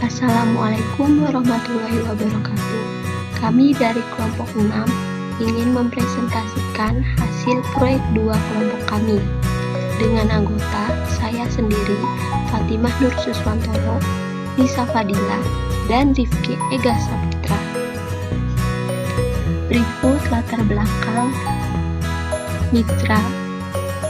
Assalamualaikum warahmatullahi wabarakatuh. Kami dari kelompok 6 ingin mempresentasikan hasil proyek 2 kelompok kami. Dengan anggota saya sendiri, Fatimah Nur Suswantono, Nisa Fadila, dan Rifki Ega Saputra. Berikut latar belakang mitra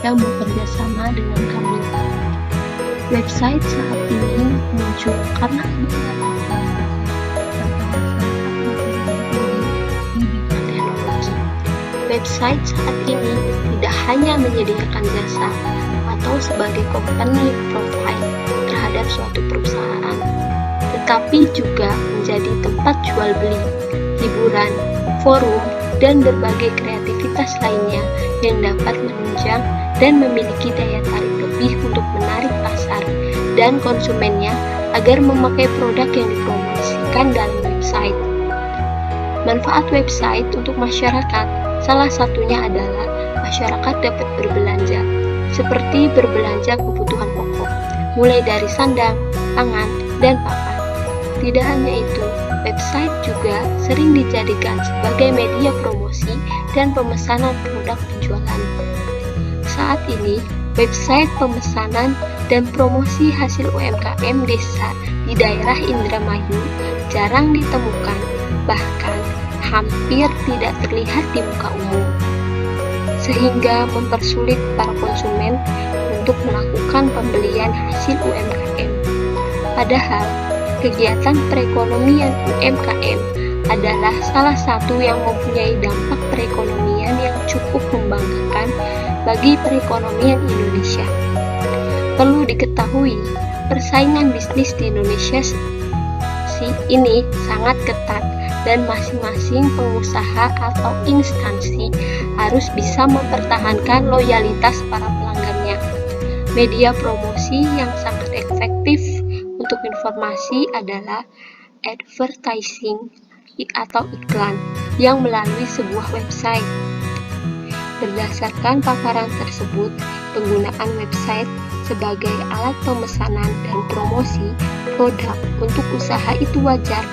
yang bekerja sama dengan kami. Website saat ini muncul karena adanya di bidang teknologi. Website saat ini tidak hanya menyediakan jasa atau sebagai company profile terhadap suatu perusahaan, tetapi juga menjadi tempat jual beli, hiburan, forum, dan berbagai kreativitas lainnya yang dapat menunjang dan memiliki daya tarik lebih untuk menarik pasar dan konsumennya agar memakai produk yang dipromosikan dalam website. Manfaat website untuk masyarakat salah satunya adalah masyarakat dapat berbelanja, seperti berbelanja kebutuhan pokok, mulai dari sandang, pangan, dan papan. Tidak hanya itu, website juga sering dijadikan sebagai media promosi dan pemesanan produk penjualan. Saat ini, website pemesanan dan promosi hasil UMKM desa di daerah Indramayu jarang ditemukan, bahkan hampir tidak terlihat di muka umum, sehingga mempersulit para konsumen untuk melakukan pembelian hasil UMKM. Padahal, kegiatan perekonomian UMKM adalah salah satu yang mempunyai dampak perekonomian yang cukup membanggakan bagi perekonomian Indonesia. Perlu diketahui, persaingan bisnis di Indonesia ini sangat ketat dan masing-masing pengusaha atau instansi harus bisa mempertahankan loyalitas para pelanggannya. Media promosi yang sangat efektif untuk informasi adalah advertising atau iklan yang melalui sebuah website. Berdasarkan paparan tersebut, penggunaan website sebagai alat pemesanan dan promosi produk untuk usaha itu wajar.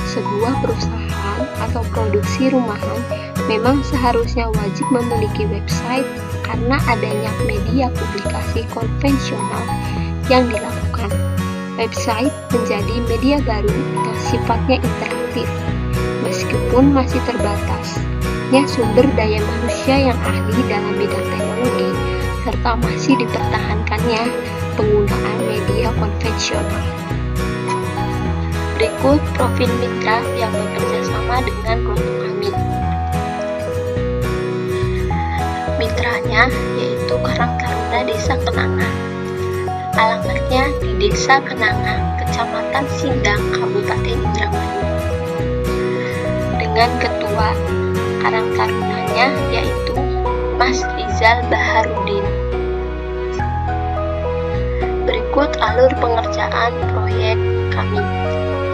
Sebuah perusahaan atau produksi rumahan memang seharusnya wajib memiliki website karena adanya media publikasi konvensional yang dilakukan. Website menjadi media baru yang sifatnya interaktif, meskipun masih terbatasnya sumber daya manusia yang ahli dalam bidang teknologi, serta masih dipertahankannya penggunaan media konvensional. Berikut profil mitra yang bekerja sama dengan kelompok kami. Mitranya yaitu Karang Taruna Desa Kenanga. Alamatnya di Desa Kenanga, Kecamatan Sindang, Kabupaten Indramayu. Dengan ketua Karang Tarunanya yaitu Mas Rizal Baharudin. Berikut alur pengerjaan proyek kami.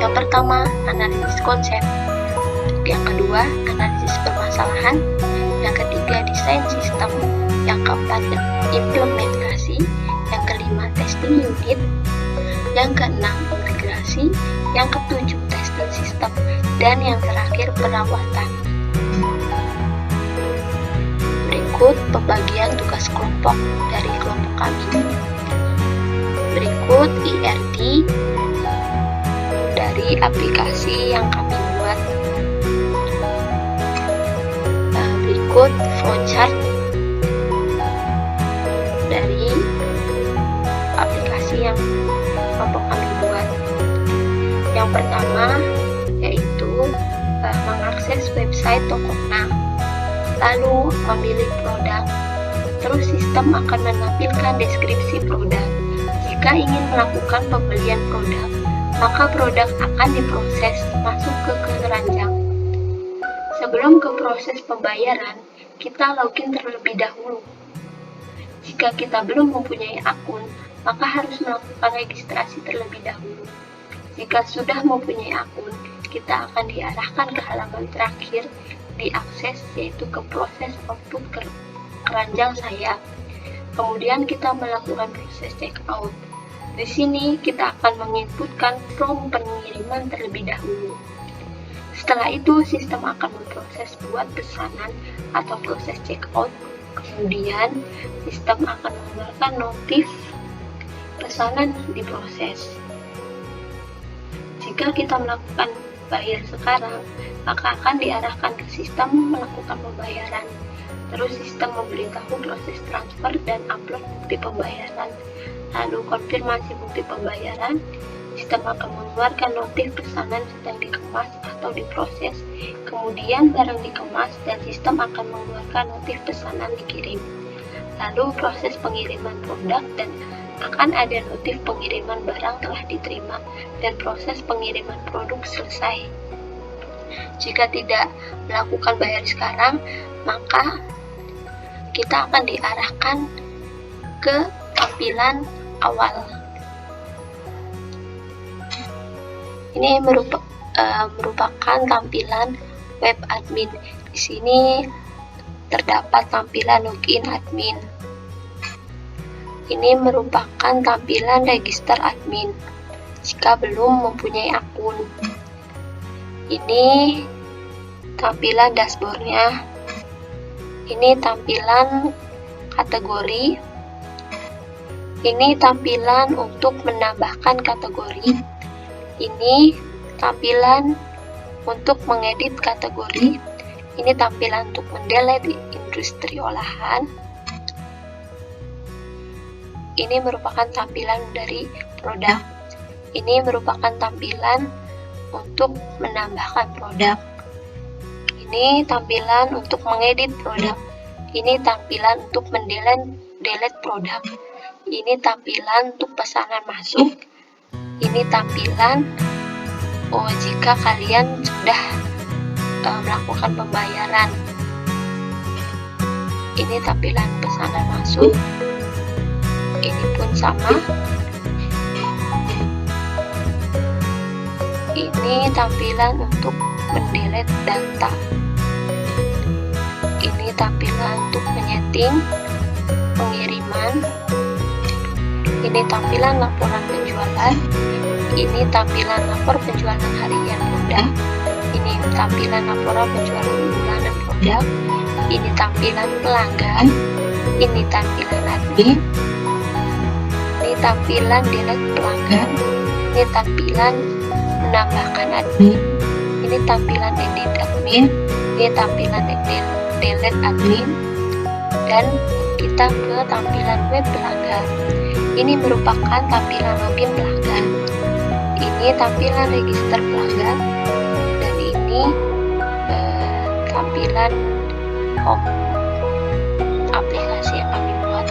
Yang pertama, analisis konsep. Yang kedua, analisis permasalahan. Yang ketiga, desain sistem. Yang keempat, implementasi. Yang kelima, testing unit. Yang keenam, integrasi. Yang ketujuh, testing sistem. Dan yang terakhir, perawatan. Berikut pembagian tugas kelompok dari kelompok kami. Berikut IRT dari aplikasi yang kami buat. Berikut flowchart dari aplikasi yang kelompok kami buat. Yang pertama yaitu mengakses website Tokopedia, lalu memilih produk, terus sistem akan menampilkan deskripsi produk. Jika ingin melakukan pembelian produk, maka produk akan diproses masuk ke keranjang. Sebelum ke proses pembayaran, kita login terlebih dahulu. Jika kita belum mempunyai akun, maka harus melakukan registrasi terlebih dahulu. Jika sudah mempunyai akun, kita akan diarahkan ke halaman terakhir diakses, yaitu ke proses output keranjang saya. Kemudian kita melakukan proses checkout. Di sini kita akan menginputkan from pengiriman terlebih dahulu. Setelah itu, sistem akan memproses buat pesanan atau proses checkout. Kemudian, sistem akan mengeluarkan notif pesanan diproses. Jika kita melakukan bayar sekarang, maka akan diarahkan ke sistem melakukan pembayaran. Terus sistem memberitahu proses transfer dan upload bukti pembayaran. Lalu konfirmasi bukti pembayaran, sistem akan mengeluarkan notif pesanan sedang dikemas atau diproses. Kemudian barang dikemas dan sistem akan mengeluarkan notif pesanan dikirim. Lalu proses pengiriman produk dan akan ada notif pengiriman barang telah diterima dan proses pengiriman produk selesai. Jika tidak melakukan bayar sekarang, maka kita akan diarahkan ke tampilan awal. Ini merupakan tampilan web admin. Di sini terdapat tampilan login admin. Ini merupakan tampilan register admin jika belum mempunyai akun. Ini tampilan dashboardnya. Ini tampilan kategori. Ini tampilan untuk menambahkan kategori. Ini tampilan untuk mengedit kategori. Ini tampilan untuk mendelete industri olahan. Ini merupakan tampilan dari produk. Ini merupakan tampilan untuk menambahkan produk. Ini tampilan untuk mengedit produk. Ini tampilan untuk mendelete produk. Ini tampilan untuk pesanan masuk. Ini tampilan jika kalian sudah melakukan pembayaran. Ini tampilan pesanan masuk. Ini pun sama. Ini tampilan untuk mendelete data. Ini tampilan untuk menyeting pengiriman. Ini tampilan laporan penjualan. Ini tampilan lapor penjualan harian produk. Ini tampilan laporan penjualan bulanan produk. Ini tampilan pelanggan. Ini tampilan admin. Ini tampilan delete pelanggan. Ini tampilan menambahkan admin. Ini tampilan edit admin. Ini tampilan delete admin. Dan kita ke tampilan web pelanggan. Ini merupakan tampilan login pelanggan. Ini tampilan register pelanggan. Dan ini tampilan home aplikasi yang kami buat.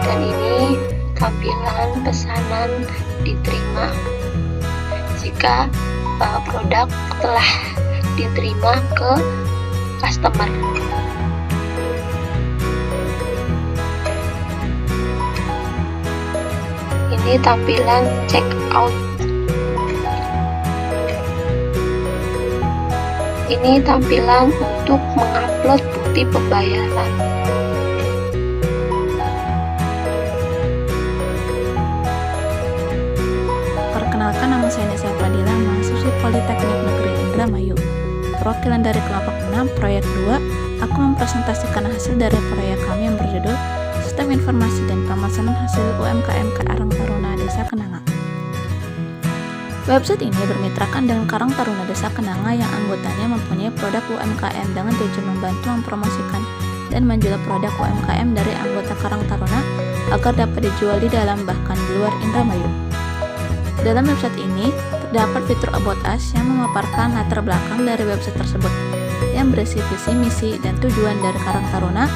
Dan ini tampilan pesanan diterima jika produk telah diterima ke customer. Ini tampilan checkout. Ini tampilan untuk mengupload bukti pembayaran. Perkenalkan, nama saya Nisa Fadila, mahasiswi Politeknik Negeri Indramayu. Perwakilan dari kelompok 6 proyek 2, aku mempresentasikan hasil dari proyek kami yang berjudul Sistem Informasi dan Pemesanan Hasil UMKM Karang Taruna Desa Kenanga. Website ini bermitrakan dengan Karang Taruna Desa Kenanga yang anggotanya mempunyai produk UMKM dengan tujuan membantu mempromosikan dan menjual produk UMKM dari anggota Karang Taruna agar dapat dijual di dalam bahkan di luar Indramayu. Dalam website ini terdapat fitur About Us yang memaparkan latar belakang dari website tersebut yang berisi visi, misi, dan tujuan dari Karang Taruna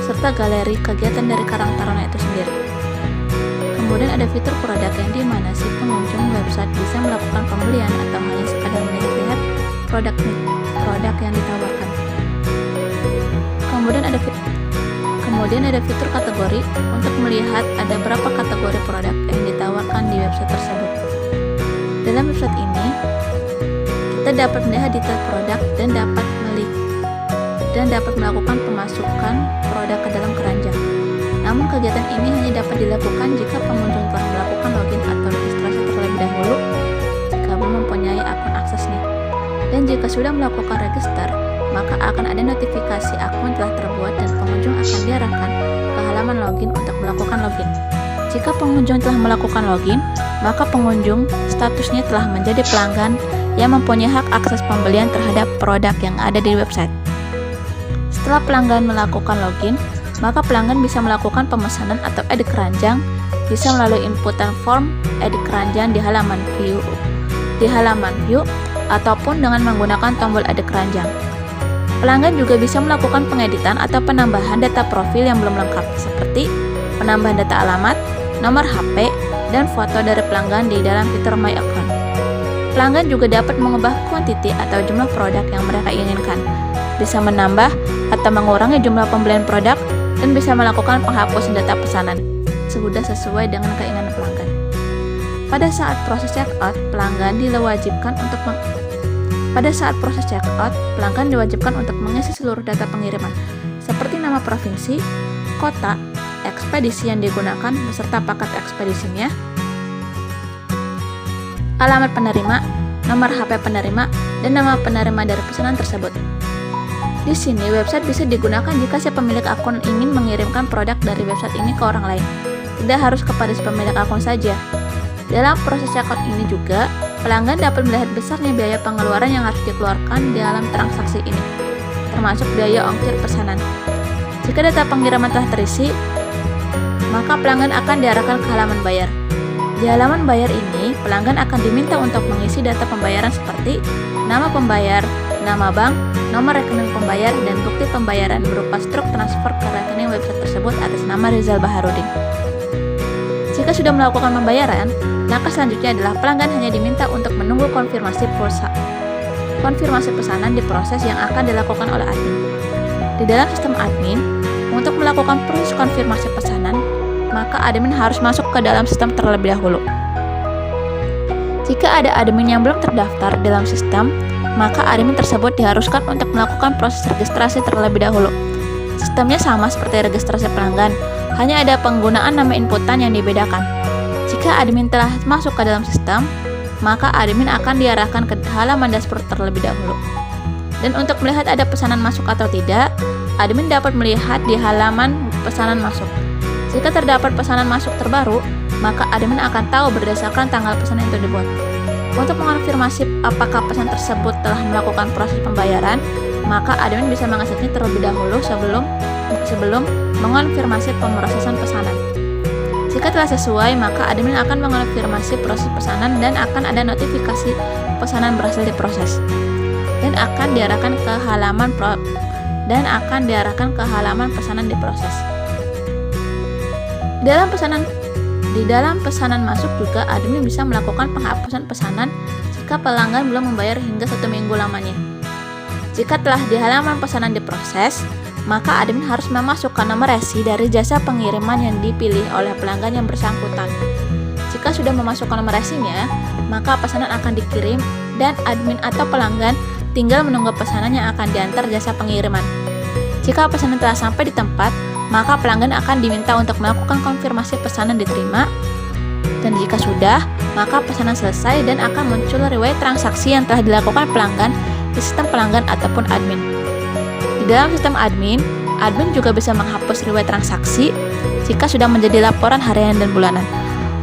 serta galeri kegiatan dari Karang Taruna itu sendiri. Kemudian ada fitur produk yang dimana si pengunjung website bisa melakukan pembelian atau hanya sekadar melihat produk yang ditawarkan. Kemudian ada fitur kategori untuk melihat ada berapa kategori produk yang ditawarkan di website tersebut. Dalam website ini, kita dapat melihat detail produk dan dapat melakukan pemasukan produk ke dalam keranjang. Namun kegiatan ini hanya dapat dilakukan jika pengunjung telah melakukan login atau registrasi terlebih dahulu jika belum mempunyai akun aksesnya. Dan jika sudah melakukan register, maka akan ada notifikasi akun telah terbuat dan pengunjung akan diarahkan ke halaman login untuk melakukan login. Jika pengunjung telah melakukan login, maka pengunjung statusnya telah menjadi pelanggan yang mempunyai hak akses pembelian terhadap produk yang ada di website. Setelah pelanggan melakukan login, maka pelanggan bisa melakukan pemesanan atau edit keranjang, bisa melalui inputan form edit keranjang di halaman view ataupun dengan menggunakan tombol edit keranjang. Pelanggan juga bisa melakukan pengeditan atau penambahan data profil yang belum lengkap, seperti penambahan data alamat, nomor HP, dan foto dari pelanggan di dalam fitur My Account. Pelanggan juga dapat mengubah kuantiti atau jumlah produk yang mereka inginkan, bisa menambah atau mengurangi jumlah pembelian produk, dan bisa melakukan penghapusan data pesanan sudah sesuai dengan keinginan pelanggan. Pada saat proses checkout, pelanggan diwajibkan untuk mengisi seluruh data pengiriman, seperti nama provinsi, kota, ekspedisi yang digunakan beserta paket ekspedisinya, alamat penerima, nomor HP penerima, dan nama penerima dari pesanan tersebut. Di sini, website bisa digunakan jika si pemilik akun ingin mengirimkan produk dari website ini ke orang lain. Tidak harus kepada si pemilik akun saja. Dalam proses checkout ini juga, pelanggan dapat melihat besarnya biaya pengeluaran yang harus dikeluarkan dalam transaksi ini, termasuk biaya ongkir pesanan. Jika data pengiriman telah terisi, maka pelanggan akan diarahkan ke halaman bayar. Di halaman bayar ini, pelanggan akan diminta untuk mengisi data pembayaran seperti nama pembayar, nama bank, nomor rekening pembayar, dan bukti pembayaran berupa struk transfer ke rekening website tersebut atas nama Rizal Baharudin. Jika sudah melakukan pembayaran, langkah selanjutnya adalah pelanggan hanya diminta untuk menunggu konfirmasi pesanan di proses yang akan dilakukan oleh admin. Di dalam sistem admin, untuk melakukan proses konfirmasi pesanan, maka admin harus masuk ke dalam sistem terlebih dahulu. Jika ada admin yang belum terdaftar dalam sistem, maka admin tersebut diharuskan untuk melakukan proses registrasi terlebih dahulu. Sistemnya sama seperti registrasi pelanggan, hanya ada penggunaan nama inputan yang dibedakan. Jika admin telah masuk ke dalam sistem, maka admin akan diarahkan ke halaman dashboard terlebih dahulu. Dan untuk melihat ada pesanan masuk atau tidak, admin dapat melihat di halaman pesanan masuk. Jika terdapat pesanan masuk terbaru, maka admin akan tahu berdasarkan tanggal pesanan itu dibuat. Untuk mengonfirmasi apakah pesan tersebut telah melakukan proses pembayaran, maka admin bisa mengakses terlebih dahulu sebelum mengonfirmasi pemrosesan pesanan. Jika telah sesuai, maka admin akan mengonfirmasi proses pesanan dan akan ada notifikasi pesanan berhasil diproses dan akan diarahkan ke halaman pesanan diproses. Di dalam pesanan masuk juga admin bisa melakukan penghapusan pesanan jika pelanggan belum membayar hingga 1 minggu lamanya. Jika telah di halaman pesanan diproses, maka admin harus memasukkan nomor resi dari jasa pengiriman yang dipilih oleh pelanggan yang bersangkutan. Jika sudah memasukkan nomor resinya, maka pesanan akan dikirim dan admin atau pelanggan tinggal menunggu pesanan yang akan diantar jasa pengiriman. Jika pesanan telah sampai di tempat, maka pelanggan akan diminta untuk melakukan konfirmasi pesanan diterima, dan jika sudah, maka pesanan selesai dan akan muncul riwayat transaksi yang telah dilakukan pelanggan di sistem pelanggan ataupun admin. Di dalam sistem admin juga bisa menghapus riwayat transaksi jika sudah menjadi laporan harian dan bulanan.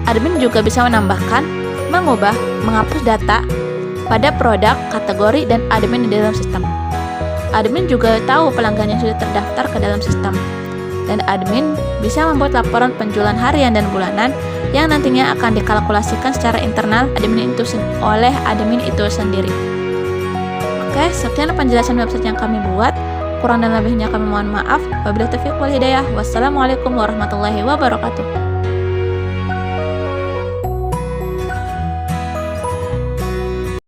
Admin juga bisa menambahkan, mengubah, menghapus data pada produk, kategori, dan admin di dalam sistem. Admin juga tahu pelanggan yang sudah terdaftar ke dalam sistem. Dan admin bisa membuat laporan penjualan harian dan bulanan yang nantinya akan dikalkulasikan secara internal oleh admin itu sendiri. Oke, sekian penjelasan website yang kami buat. Kurang dan lebihnya kami mohon maaf. Wabillahi taufiq wal hidayah. Wassalamualaikum warahmatullahi wabarakatuh.